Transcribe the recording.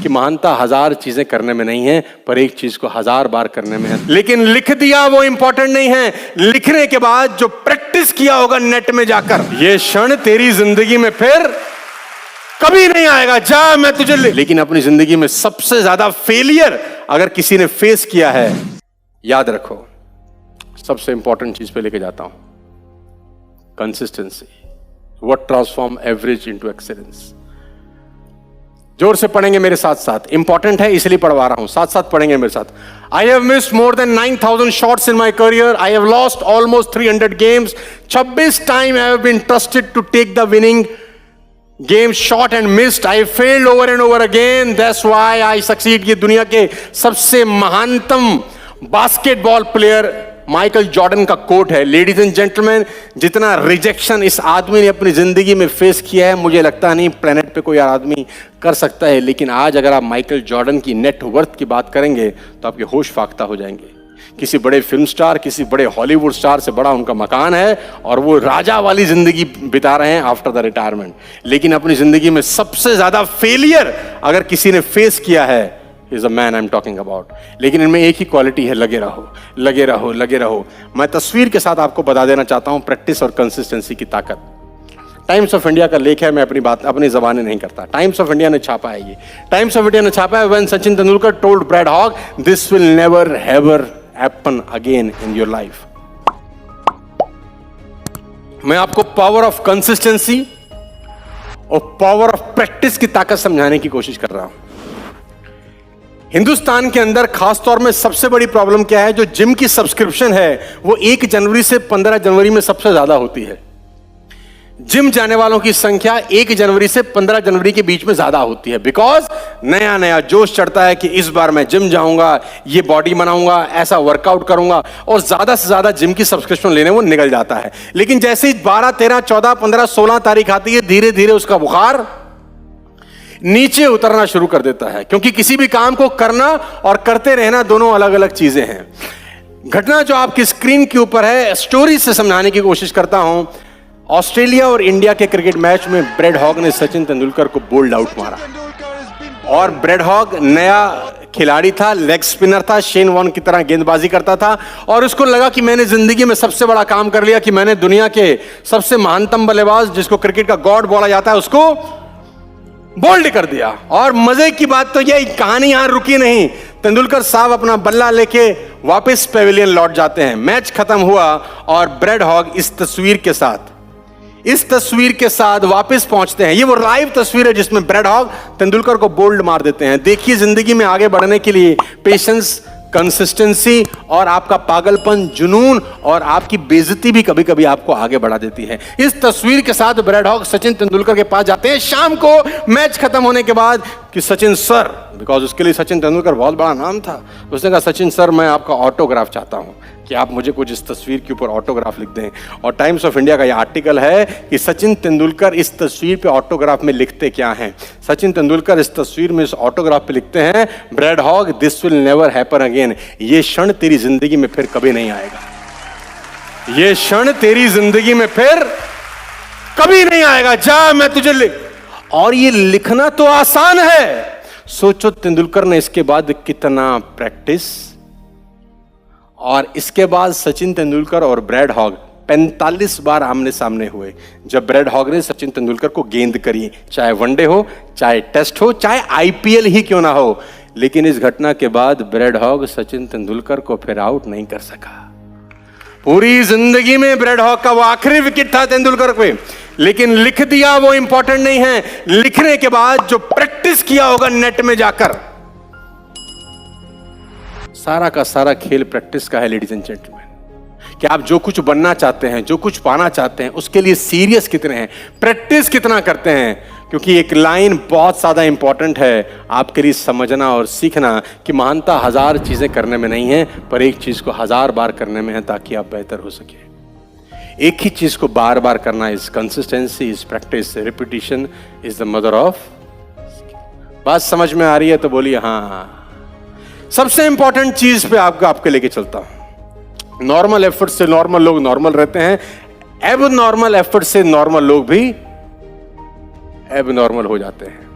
कि महानता 1000 चीजें करने में नहीं है, पर एक चीज को 1000 बार करने में है। लेकिन लिख दिया वो इंपॉर्टेंट नहीं है, लिखने के बाद जो प्रैक्टिस किया होगा नेट में जाकर, ये क्षण तेरी जिंदगी में फिर कभी नहीं आएगा। जा, मैं तुझे लेकिन अपनी जिंदगी में सबसे ज्यादा फेलियर अगर किसी ने फेस किया है, याद रखो, सबसे इंपॉर्टेंट चीज पे लेके जाता हूं, consistency. What transform average into excellence. जोर से पढ़ेंगे मेरे साथ साथ, इंपॉर्टेंट है इसलिए पढ़वा रहा हूं, साथ साथ पढ़ेंगे मेरे साथ। I have missed more than 9000 shots in my career. I have lost almost 300 games. 26 time I have been trusted to take the winning game shot and missed. I failed over and over again, that's why I succeed. ये दुनिया के सबसे महानतम basketball player Michael Jordan का quote है। Ladies and gentleman, जितना rejection इस आदमी ने अपनी जिंदगी में फेस किया है, मुझे लगता नहीं प्लेनेट पे कोई आदमी कर सकता है। लेकिन आज अगर आप माइकल जॉर्डन की नेट वर्थ की बात करेंगे तो आपके होश फाख्ता हो जाएंगे। किसी बड़े फिल्म स्टार, किसी बड़े हॉलीवुड स्टार से बड़ा उनका मकान है और वो राजा वाली जिंदगी बिता रहे हैं आफ्टर द रिटायरमेंट। लेकिन अपनी जिंदगी में सबसे ज्यादा फेलियर अगर किसी ने फेस किया है, is a man I am talking about. लेकिन इनमें एक ही क्वालिटी है, लगे रहो, लगे रहो, लगे रहो। मैं तस्वीर के साथ आपको बता देना चाहता हूं प्रैक्टिस और कंसिस्टेंसी की ताकत। टाइम्स ऑफ इंडिया का लेख है, मैं अपनी बात अपनी जबानी नहीं करता। टाइम्स ऑफ इंडिया ने छापा है, ये टाइम्स ऑफ इंडिया ने छापा है। When Sachin Tendulkar told Brad Hogg, this will never ever happen again in your life. मैं आपको पावर ऑफ कंसिस्टेंसी और पावर ऑफ प्रैक्टिस की ताकत समझाने की कोशिश कर रहा हूं। हिंदुस्तान के अंदर खासतौर में सबसे बड़ी प्रॉब्लम क्या है, जो जिम की सब्सक्रिप्शन है वो 1 जनवरी से 15 जनवरी में सबसे ज्यादा होती है। जिम जाने वालों की संख्या 1 जनवरी से 15 जनवरी के बीच में ज्यादा होती है। बिकॉज नया नया जोश चढ़ता है कि इस बार मैं जिम जाऊंगा, ये बॉडी बनाऊंगा, ऐसा वर्कआउट करूंगा, और ज्यादा से ज्यादा जिम की सब्सक्रिप्शन लेने वो निकल जाता है। लेकिन जैसे ही 12, 13, 14, 15, 16 तारीख आती है, धीरे धीरे उसका बुखार नीचे उतरना शुरू कर देता है। क्योंकि किसी भी काम को करना और करते रहना दोनों अलग अलग चीजें हैं। घटना जो आपकी स्क्रीन के ऊपर है, स्टोरी से समझाने की कोशिश करता हूं। ऑस्ट्रेलिया और इंडिया के क्रिकेट मैच में ब्रैड हॉग ने सचिन तेंदुलकर को बोल्ड आउट मारा। और ब्रैड हॉग नया खिलाड़ी था, लेग स्पिनर था, शेन वॉर्न की तरह गेंदबाजी करता था, और उसको लगा कि मैंने जिंदगी में सबसे बड़ा काम कर लिया, कि मैंने दुनिया के सबसे महानतम बल्लेबाज, जिसको क्रिकेट का गॉड बोला जाता है, उसको बोल्ड कर दिया। और मजे की बात तो यह कहानी यहां रुकी नहीं। तेंदुलकर साहब अपना बल्ला लेके वापस पेविलियन लौट जाते हैं। मैच खत्म हुआ और ब्रैड हॉग इस तस्वीर के साथ वापस पहुंचते हैं। ये वो लाइव तस्वीर है जिसमें ब्रैड हॉग तेंदुलकर को बोल्ड मार देते हैं। देखिए, जिंदगी में आगे बढ़ने के लिए पेशेंस, कंसिस्टेंसी और आपका पागलपन, जुनून और आपकी बेइज्जती भी कभी कभी आपको आगे बढ़ा देती है। इस तस्वीर के साथ ब्रैड हॉग सचिन तेंदुलकर के पास जाते हैं शाम को, मैच खत्म होने के बाद, कि सचिन सर, बिकॉज उसके लिए सचिन तेंदुलकर बहुत बड़ा नाम था, उसने कहा, सचिन सर, मैं आपका ऑटोग्राफ चाहता हूं, कि आप मुझे कुछ इस तस्वीर के ऊपर ऑटोग्राफ लिख दें। और टाइम्स ऑफ इंडिया का यह आर्टिकल है कि सचिन तेंदुलकर इस तस्वीर पे ऑटोग्राफ में लिखते क्या हैं। सचिन तेंदुलकर इस तस्वीर में, इस ऑटोग्राफ पे लिखते हैं, bread Hogg, this will never happen again. ये क्षण तेरी जिंदगी में फिर कभी नहीं आएगा। ये क्षण तेरी जिंदगी में फिर कभी नहीं आएगा। जा, मैं तुझे और ये लिखना तो आसान है। सोचो तेंदुलकर ने इसके बाद कितना प्रैक्टिस, और इसके बाद सचिन तेंदुलकर और ब्रैड हॉग 45 बार आमने सामने हुए। जब ब्रैड हॉग ने सचिन तेंदुलकर को गेंद करी, चाहे वनडे हो, चाहे टेस्ट हो, चाहे आईपीएल ही क्यों ना हो। लेकिन इस घटना के बाद ब्रैड हॉग सचिन तेंदुलकर को फिर आउट नहीं कर सका। पूरी जिंदगी में ब्रैड हॉग का वो आखिरी विकेट था तेंदुलकर पे। लेकिन लिख दिया वो इंपॉर्टेंट नहीं है, लिखने के बाद जो प्रैक्टिस किया होगा नेट में जाकर, सारा का सारा खेल प्रैक्टिस का है। लेडीज एंड जेंटलमैन, कि आप जो कुछ बनना चाहते हैं, जो कुछ पाना चाहते हैं, उसके लिए सीरियस कितने हैं, प्रैक्टिस कितना करते हैं। क्योंकि एक लाइन बहुत ज्यादा इंपॉर्टेंट है आपके लिए समझना और सीखना, कि महानता 1000 चीजें करने में नहीं है, पर एक चीज को 1000 बार करने में है, ताकि आप बेहतर हो सके। एक ही चीज को बार बार करना is consistency, is practice, repetition is the mother of. बात समझ में आ रही है तो बोलिए हाँ। सबसे इंपॉर्टेंट चीज पे आपके लेके चलता हूं। नॉर्मल एफर्ट से नॉर्मल लोग नॉर्मल रहते हैं, एब नॉर्मल एफर्ट से नॉर्मल लोग भी एब नॉर्मल हो जाते हैं।